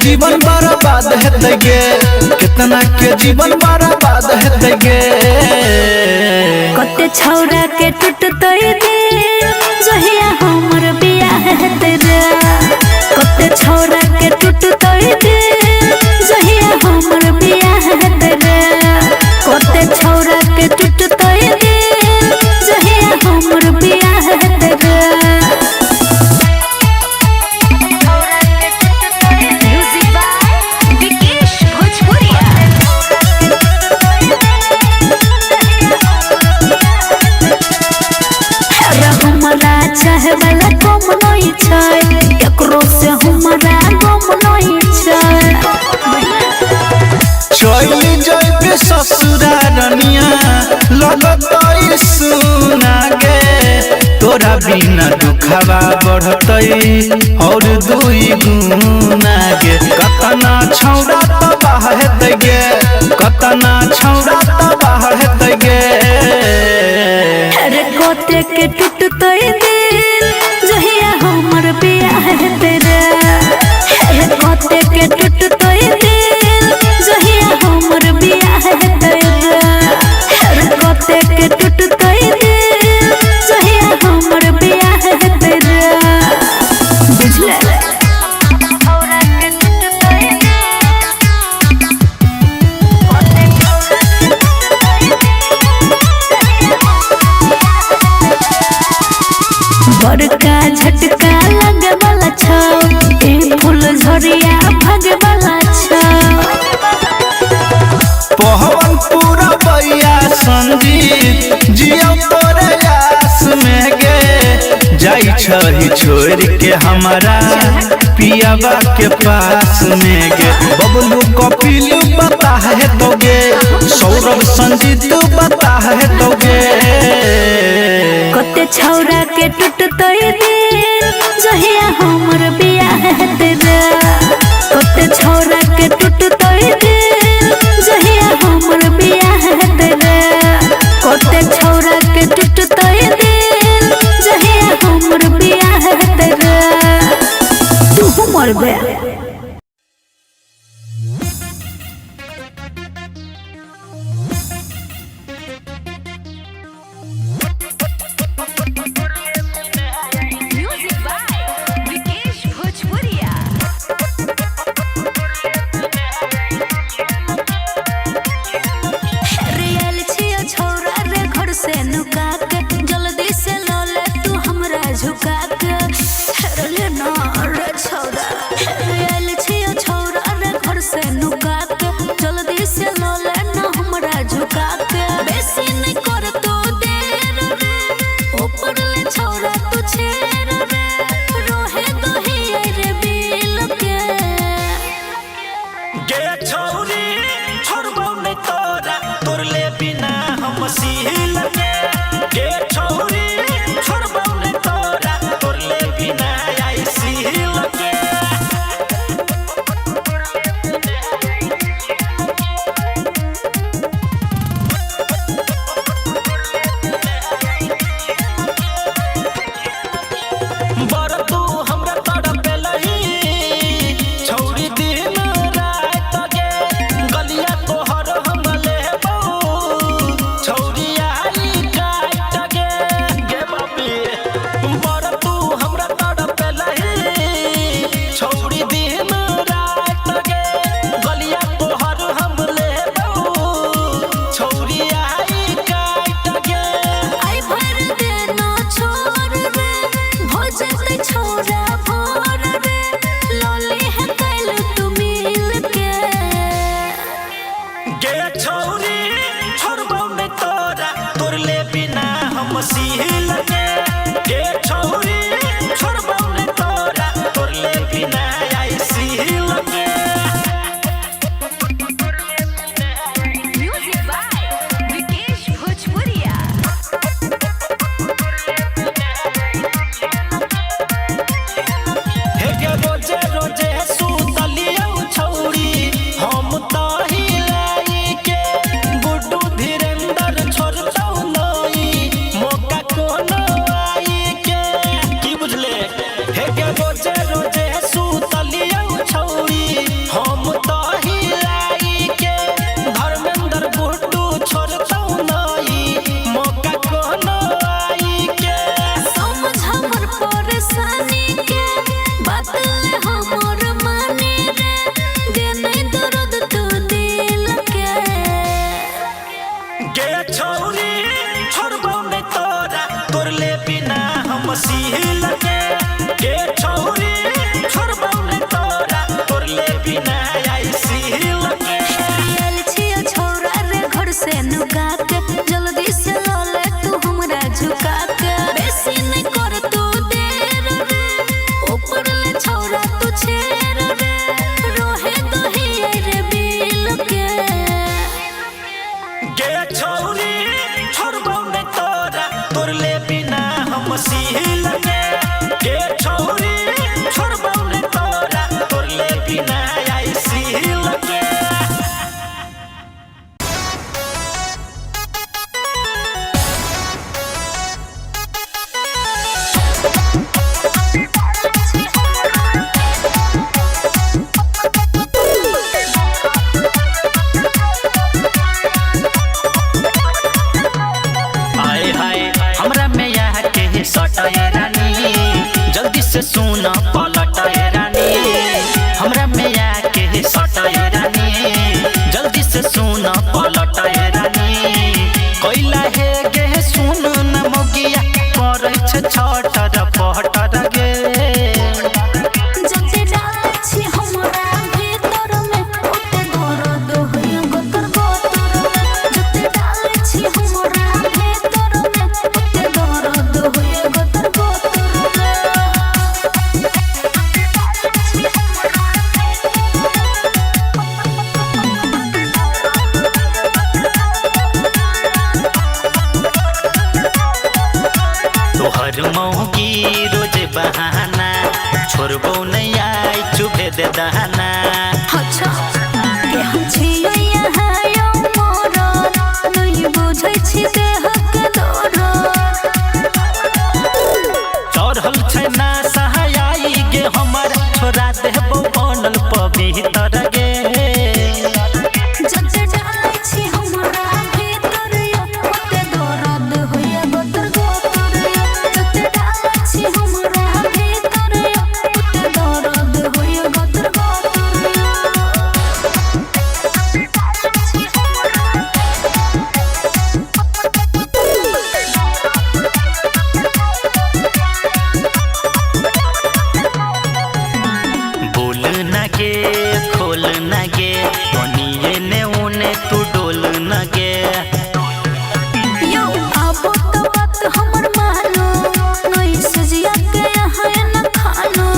जीवन बर्बाद हेतै गे, कितना के जीवन बर्बाद हेतै गे। कते छौरा के टूटतै दिल जहिया हमर बियाह हेतै रे। कते छौरा के टूटतै दिल जहिया हमर बियाह हेतै रे। कते छौरा के टूटतै दिल जहिया हमर बियाह हेतै रे। चाहे वाला कम नहीं छै, एकरो से हमरा गम नहीं छै। चली जइबे ससुरारनिया लगतै सुना गे, तोरा बिना दुखवा बढ़तै और दुई गुना गे। कतना छौरा तबाह हेतै गे, कतना छौरा तबाह हेतै गे। अरे कते के टूटतै दिल जहिया हमर बियाह हेतै रे। अरे कते के टूटतै दिल जहिया हमर बियाह हेतै रे। अरे कते के टूटतै दिल जहिया हमर बियाह हेतै रे। बुझले बड़का झटका लगे वाला छौ, ए फूल झड़िया भागे वाला छौ। पहवन पूरा बैया संजीत जियो तोरे आस में गे। जाई छही छोड़ के हमारा पियावा के पास में गे। बबलू कपिल बता है तो गे, सौरभ संजीत बता है तो गे। कते छौरा के टूटतै दिल जहिया हमर बियाह हेतै रे। कते छौरा के टूटतै दिल जहिया हमर बियाह हेतै रे। कते छौरा के टूटतै दिल जहिया हमर बियाह हेतै रे। तू मरबे। से नुका के जल्दी से लो ले तू हमरा झुका के। रे ना रे छौरा रेल छियो छौरा रे घर से नुका के जल्दी से लो ले ना हमरा झुका के। बेसी नहीं कर तू देर रे, ऊपर ले छौरा तू छेर रे। रोहे दही रे बिल के गे छौरी छोड़बो नहीं तोरा, तोर ले बिना हम सील के। गे छौरी छोड़बो नहीं तोरा, तोर ले बिना आई सील के। बर तू हमरा तड़पेलही छौरी दिन रात गे। गलिया तोहर हम लेबौ छौरी आई काट गे। गे बापी बर तू हमरा तड़पेलही छौरी दिन रात गे। गलिया तोहर हम लेबौ छौरी आई काट गे। आई भर देना छोड़ रे, हो जते छोरा भोर रे। लोली है कैल तू मिल के गे छौरी छोड़बो नहीं तोरा, तोर ले बिना हम सील के। गे छौरी छोड़बो नहीं तोरा, तोर ले बिना आई सील के। हे गे रोजे रोजे सुतलियौ छौरी हम तो हिलाई के। गुड्डू धीरेन्द्र छोड़तौ नहीं मौका कोन छोड़बो नहीं आई चुभे दे दहना अच्छा के हम छियै यहाँ यौ मोर नहीं बुझै छी देह के दौर चढ़ल छै ना सहाय गे हमर छोड़ा देबो बनल पवित्र गे जते डालै छी हमरा भीतर ओते दर्द होइए गोतर गोतर जते डालै छी हमरा भीतर ओते दर्द होइए गोतर गोतर बोल न गे खोल न गे ओनिए ने उने तू डोल न गे यो आबो तो बात हमर मानो नहीं सजिया के यहाँ न खानो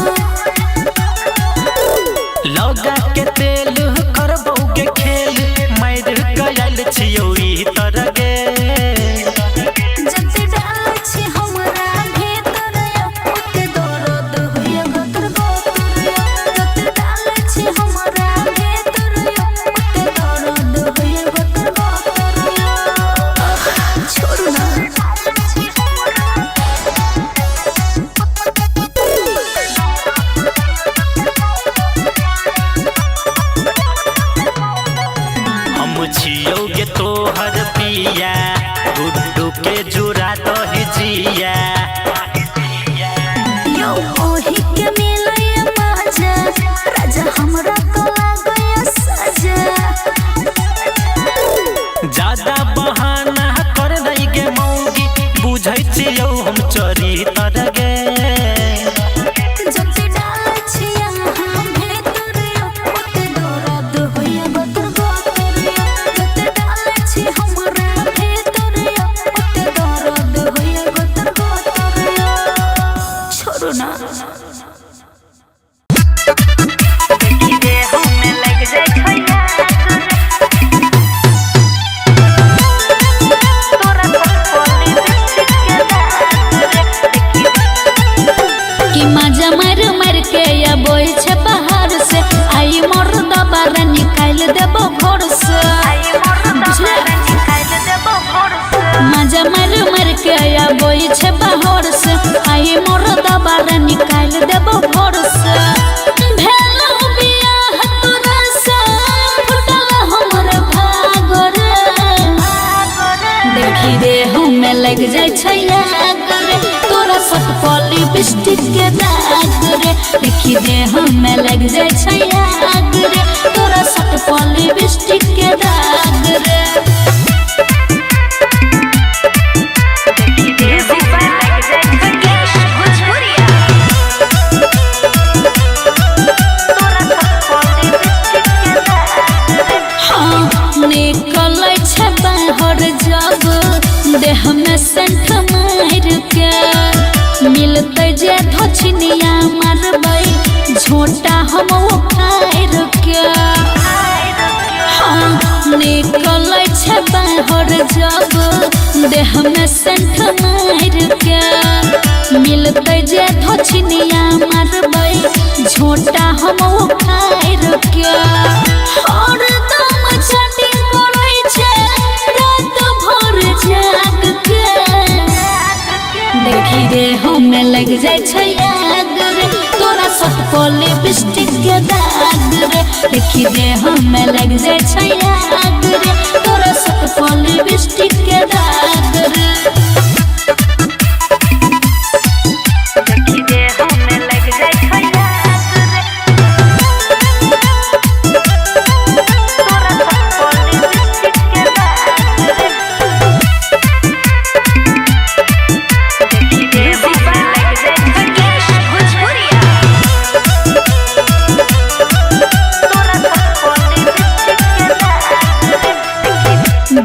लगा के तेल करबो गे खेल मार गयल छियौ ई तर गे जते डालै छी हमरा भीतर ओते दर्द होइए गोतर गोतर जते डालै छी हमरा भीतर ओते दर्द होइए गोतर गोतर छोड़ू ना हम छियौ गे तोहर पिया गुड्डू के जुड़ा दही जिया यो ओही के मिलैया मजा राजा हमरा तो लागैया सजा ज्यादा बहाना कर नहीं गे मौगी बुझै छियौ हम चरित्र गे जते डालै छी यहाँ भीतर ओते दर्द होइए गोतर गोतर जते डालै छी हमरा भीतर ओते दर्द होइए गोतर गोतर छोड़ू ना कि मजा मार मार के आबै छै बाहर से आई मोर दबारा निकाल देबो घर से मजा मार मार के आबै छै बाहर से आई मोर दबारा निकाल देबो घर से भेलो बियाह तोरा से फुटल हमर भाग रे देखी रे हमें लग जाय छै आग रे तोरा सब पॉली बिस्टिक के दाग रे देखी रे हमें लग जाय छै आग रे तोरा सब पॉली बिस्टिक के दाग रे निकलै छै बाहर जब देह में सेंट मार के मिलते जे धछनिया मारबै झोटा हम उखाड़ के निकलै छै बाहर जब देह में सेंट मार के मिलते जे धछनिया मारबै झोटा हम उखाड़ के हरदम चटी पड़ै छै रात भर जाग के देखी रे हमें लग जाय छै आग रे तोरा सब पॉली बिस्टिक के दाग रे देखी रे हमें लग जाय छै आग रे तोरा सब पॉली बिस्टिक के दाग रे देखी रे हमें लग जाय छै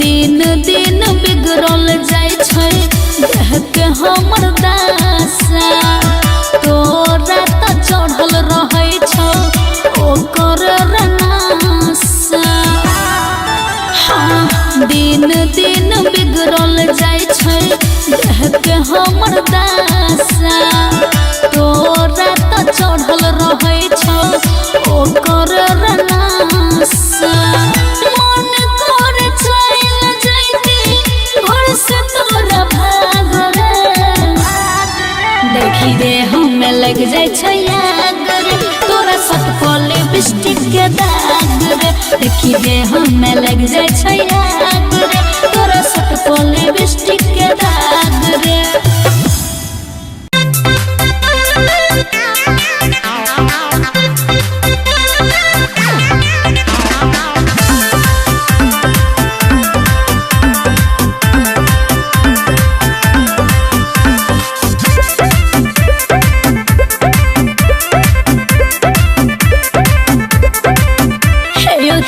दिन दिन बिगड़ल जाय छै देह के हमर दासा तोरा त चढ़ल रहै छौ ओकर रनासा दिन दिन बिगड़ल जाय छै देह के हमर दासा तोरा त चढ़ल देखी दे हमें लग जाए छै आग रे तोरा सट पर लिपस्टिक के दाग रे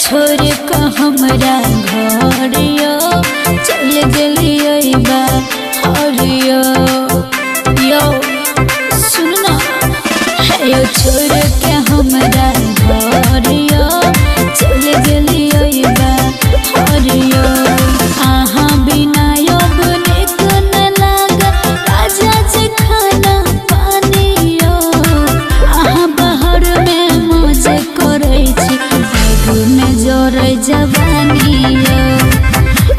छोड़ का हमरा घरियो चल गेलिए बाहरियो यो सुन ना यो छोड़ के हमरा घरियो चल गेलिए बाहरियो आहा बिना यो निक न लाग राजा जी खाना पानियो आहा बाहर में मौज करै छी में जोरै जवानियो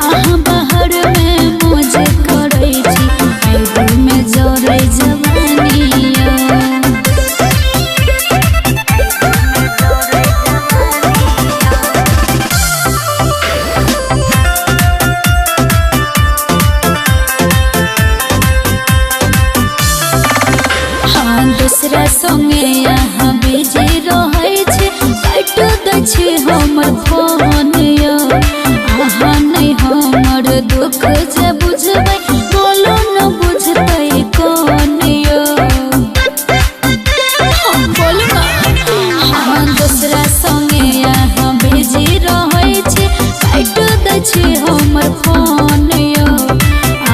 आहा बाहर में मौज करै छी एगो में जोरै जवानियो हाँ दूसरा संगे यहाँ बिजी रहै छै काट दै छै हमर फोन यो आहा नहीं हमर दुख जे बुझबै बोलो न बुझतै कोन यो बोलू हाँ दूसरा संगे यहाँ बिजी रहै छै काट दै छै हमर फोन यो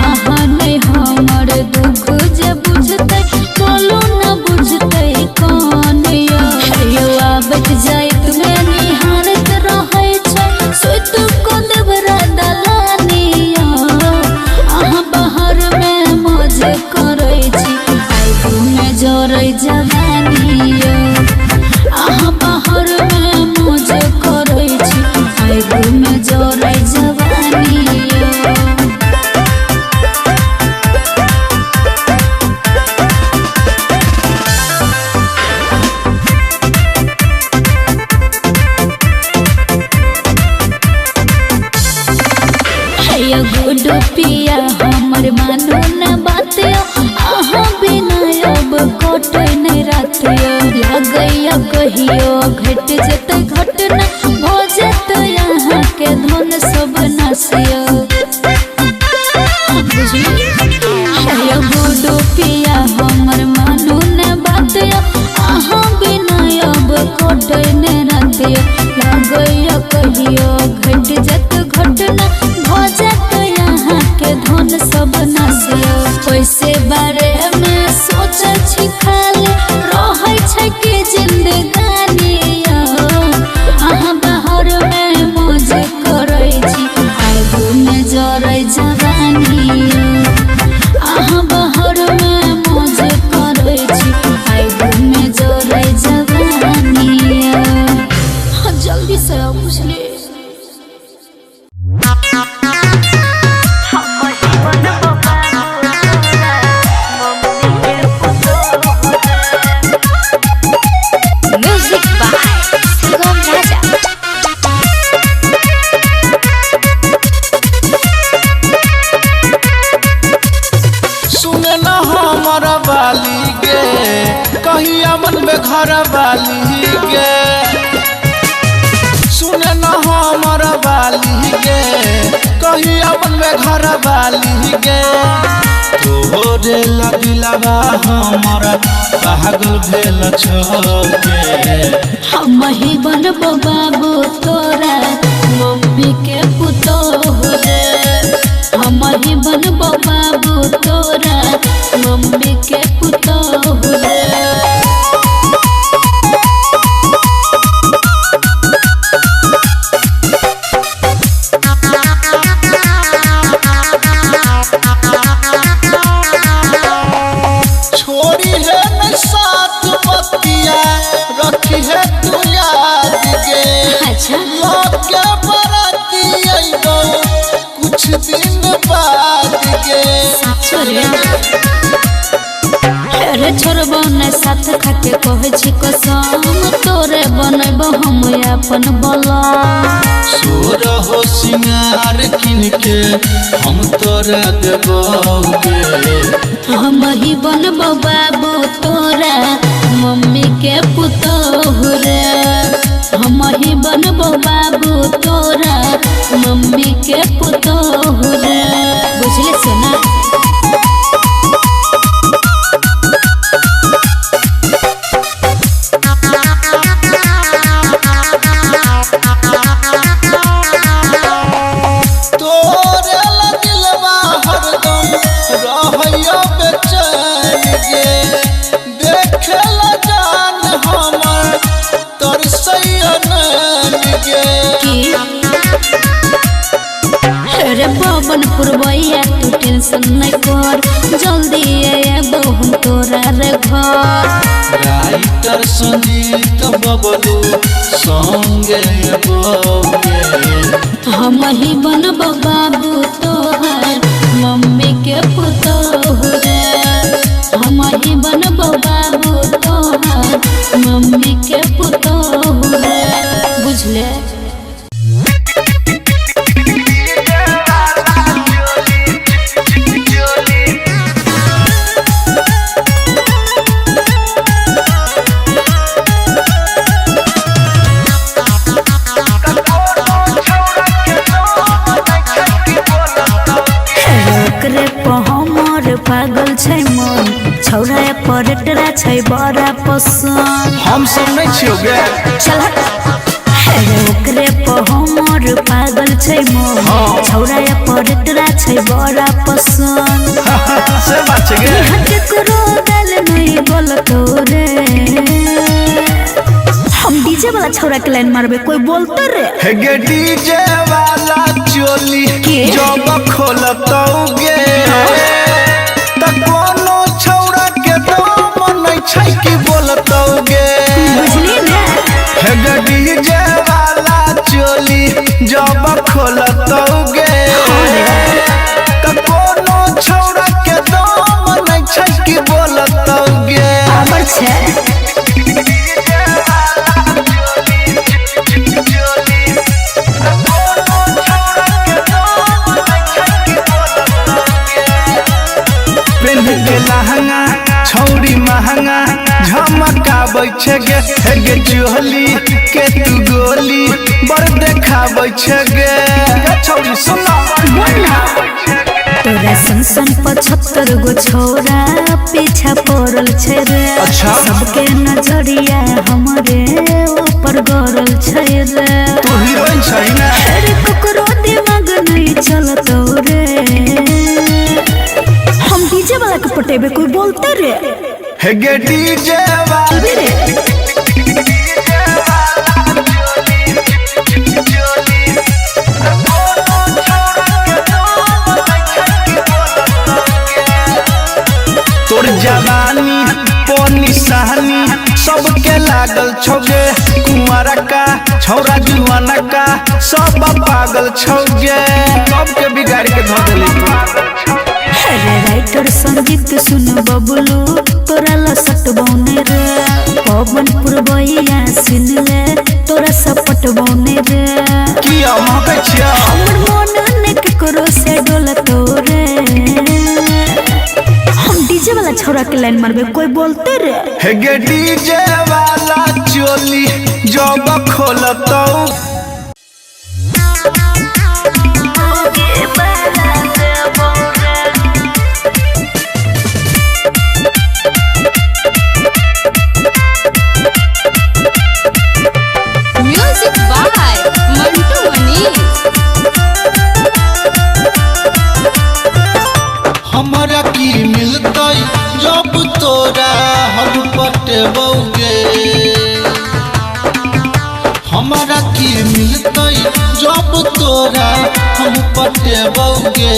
आहा नहीं हमर दुख जे बुझतै बोलो न बुझतै कोन यो आबैत जाइत में निहारत रहै छै सुत को देवरा दलानिया आहा बाहर में मौज करै छी आगू में जोरै जवानियो आहा बाहर में मौज करै छी आगू में जोरै जवानियो गुडू पिया हमर मानो न बातियो आहा बिना अब कटै नहीं रातियो लागैया कहियो घट जेतै घटना भ जेतै यहाँ के धन सब नासियो गुडू पिया हमर मानो न बातियो आहा बिना अब कटै नहीं रातियो लागैया कहियो घट जेतै घटना भ जेतै यहाँ के धन सब नासियो पैसे बारे में सोचै छी खाली रहै छै कि जिंदगानी आहा बाहर में मौज करै छी आगू में जोरै जवानियो आहा बाहर में मौज करै छी आगू में जोरै जवानियो जल्दी से बुझली घर वाली गे सुने न हमर वाली गे कहिया बनबे घर वाली गे तोरे लगिलबा हमर पागल भेल छोके हम ही बनबो बाबू तोरा मम्मी के पुतोह रे हम ही बनबो बाबू तोरा मम्मी के पुतोह रे रखी है तू याद गे के बराती आइबो कुछ दिन बाद गे अरे रे छोड़बो न साथ खाके कहे छी कसम तोरे बनैबो हम अपन बला सोर हो सिंगार किनके हम तोरा देबोगे हम ही बनबो बाबू तोरा मम्मी के पुतोहु रे हम ही बनबो बाबू तोरा मम्मी के पुतोहु रे बुझले सोना रे पवन पुरवैया तू टेंशन नहीं कर जल्दी आबो हम तोरा रे घर राइटर संगीत बबलू संगे बोगे हम ही बनबो बाबू तोहर मम्मी के पुतोहु रे हम ही बनबो बाबू तोहर मम्मी के पुतोहु रे बुझले पागल छै मन छौरा पर टरा छै बड़ा पसंद हम सब नहीं छियोगे चल ओकरे पर हमर पागल छै मन छौरा पर टरा छै बड़ा पसंद से बात छै गे हट करो दिल नहीं बोलतो रे हम डीजे वाला छौरा के लाइन मारबे कोई बोलतो रे हे गे डीजे वाला चोली जब खोलतोगे कोनो छौरा के दाम नहीं छै कि बोलतोगे बुझली ना हे गे डीजे वाला चोली जब खोलतोगे कोनो छौरा के दाम नहीं छै कि बोलतोगे आबर छै लहंगा छौरी महंगा झमकाबै छै गे हे गे चोली के तू गोली बड़ देखाबै छै गे छौरी सुना तोरा संसन 75 गो छौरा पीछा पड़ल छै रे अच्छा सबके नजरिया हमरे ऊपर गरल छै रे तू हीरोइन छै ना अरे ककरो दिमाग नहीं चलतो रे हम डीजे वाला के पटेबे कोई बोलते रे हे गे डीजे वाला रे तोर जवानी पोनी सहानी सबके लागल छौगे कुंवारा का छौरा जुआना का सब पागल छौगे सबके बिगाड़ के धो देली अरे राइटर संगीत सुन बबलू तोरा लसट बौने रे पवन पुरवैया सुन ले तोरा सपट बौने रे की महकै छिया हमर मन ने ककरो से डोलतो रे हम डीजे वाला छौरा के लाइन मारबे कोई बोलते रे हे गे डीजे वाला चोली जब खोलतो म्यूजिक बाय मंटू मनीष हमरा की मिलतै जब तोरा हम पटबौगे हमरा की मिलतै जब तोरा हम पटबौगे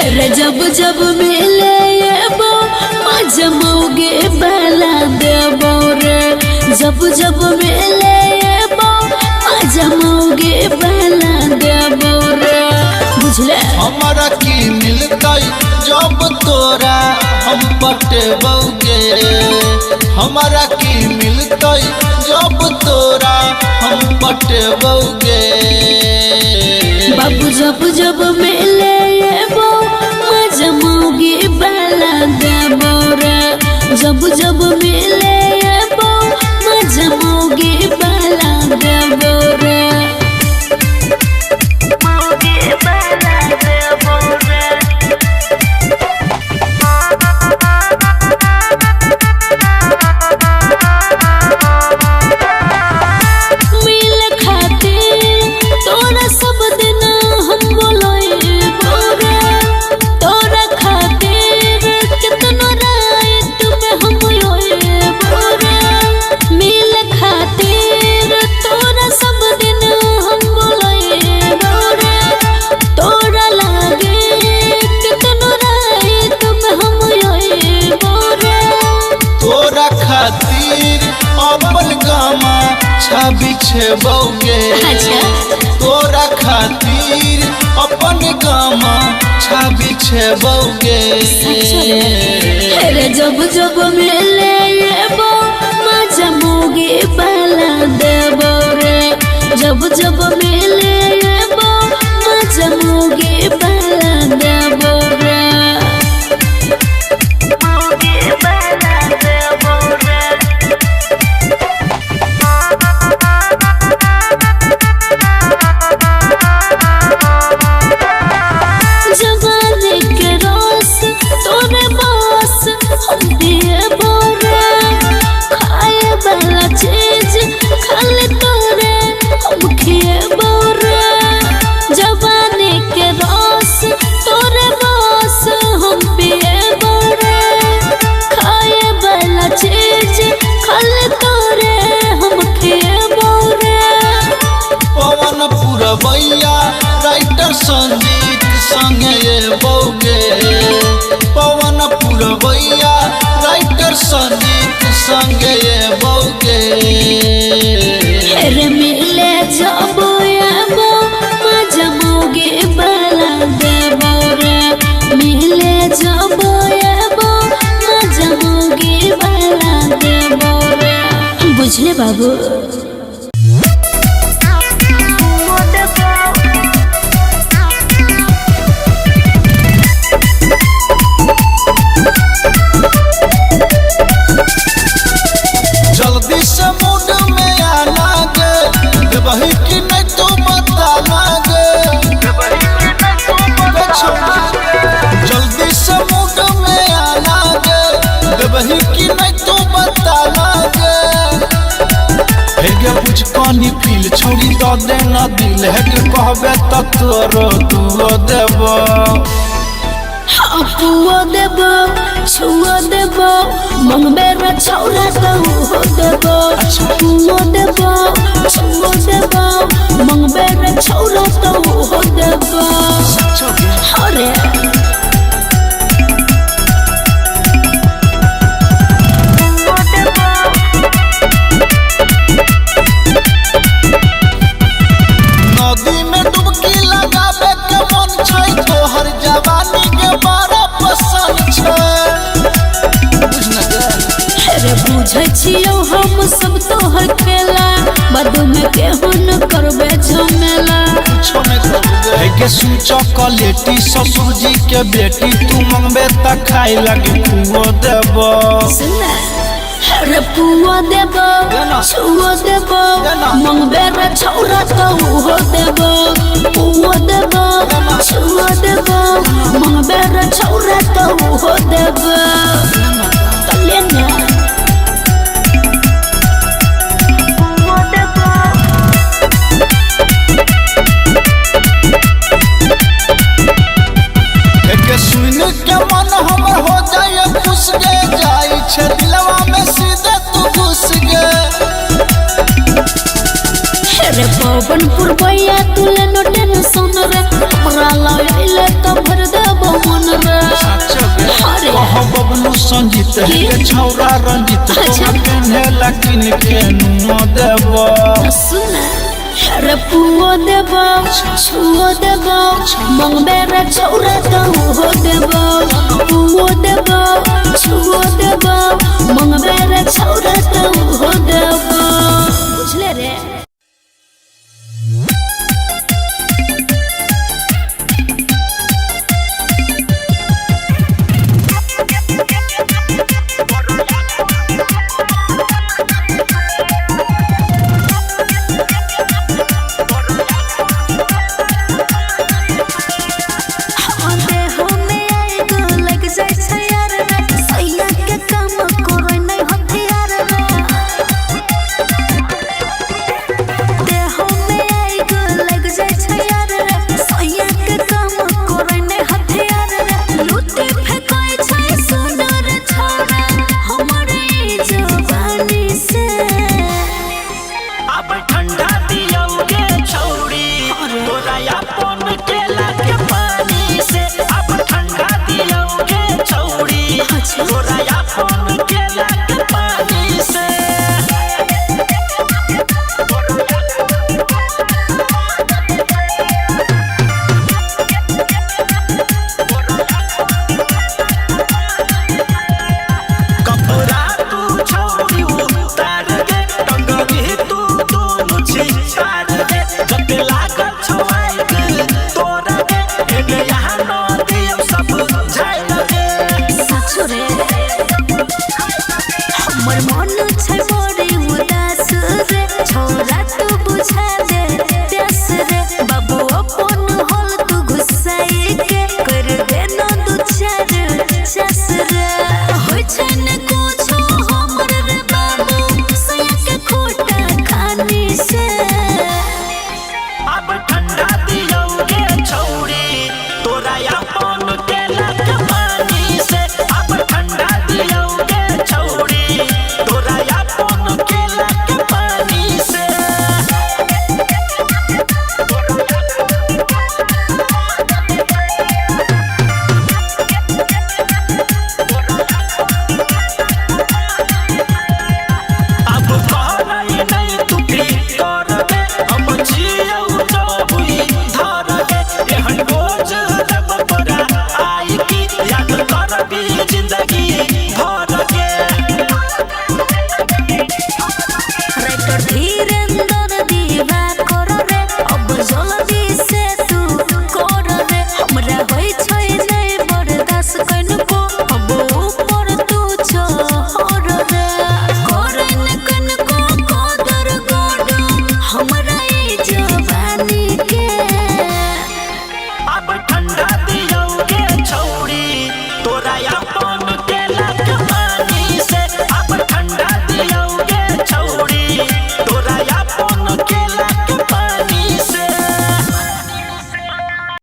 अरे जब जब मिले एबो मजमौगे बाला देबो रे जब जब मिले एबो मजमौगे बाला देबो रे बुझले हमारा की मिलता जब तोरा हम पटेबौगे हमारा की मिलता जब तोरा हम पटेबौगे बाबू जब जब मिले वो मजमौगी बाला देबो रे जब जब मिले वो मजमौगी बाला देबो रे मौगी बाला देबो रे मिल खातिर तोरा सब दिन हम बोलोए बोरे तोरा खातिर कितना रात में हम योए बोरे मिल खातिर तोरा सब दिन हम बोलोए बोरे तोरा लागे कितना रात में हम योए बोरे तोरा खातिर अपन गामा छवि छेबौगे तोरा खातिर अपन गामा छवि छेबौगे अरे जब जब मिले वो मजमौगी बाला देबो रे जब जब मिले वो मजमौगी बाला देबो रे मौगी बाला देबो रे जवानी के रस तोरे बस हम दिए बोरे खाए वाला चीज खाली तोरे हम खिए बोरे जवानी के रस तोरे बस हम पिए बोरे खाए वाला चीज खाली तोरे हम खिए बोरे पवन पुरवैया राइटर संगीत संगे ये बौगे पवन पुरवैया राइटर संगीत संगे ये बौगे रे मिले जब आबो मजमौगी बाला देबो रे मिले जब आबो मजमौगी बाला देबो रे बुझले बाबू जल्दी से मूड में आना गे वही की नहीं तो बताना गे जल्दी से मूड में आना गे वही की नहीं तो बताना गे कुछ कानी फील छोड़ी तो देना दिल है कि कहबे तो तोरो दुओ देबो अपुओ देबो छुओ देबो मंगबे रे छौरा तो हो देबो अपुओ देबो छुओ देबो मंगबे रे छौरा तो हो देबो अरे नदी में डुबकी लगाबे के मन छै तोहर जवानी के बड़ा पसंद छै अरे बुझै छियौ हम सब तोहर खेला बदू में केहू न करबे झमेला कुछो नहीं करबे है के सुन चॉकलेटी ससुर जी के बेटी तू मंगबे त खाई लगे खुओ देबो सुना अरे पुओ देबो छुओ देबो मंगबे रे छौरा तो हो देबो पुओ देबो छुओ देबो मंगबे रे छौरा तो हो देबो तले ना पुओ देबो के सुन के मन हमर हो जाए खुश गे जाई छे दिलवा में सीधे तू घुस गे रे पवन पुरवैया तुले नो टेंशन रे हमरा लाइले तो भर देबो मन रे अरे कह बबलू संजीत के छौरा रंजित अच्छा। पेन्हे लकिन के नुनो देबो सुना रे पुओ देबो छुओ देबो मंगबे रे छौरा तो हो देबो पुओ देबो छुओ देबो मंगबे रे छौरा तो हो देबो बुझले रे। अब ठंडा दियोगे छौरी तोरा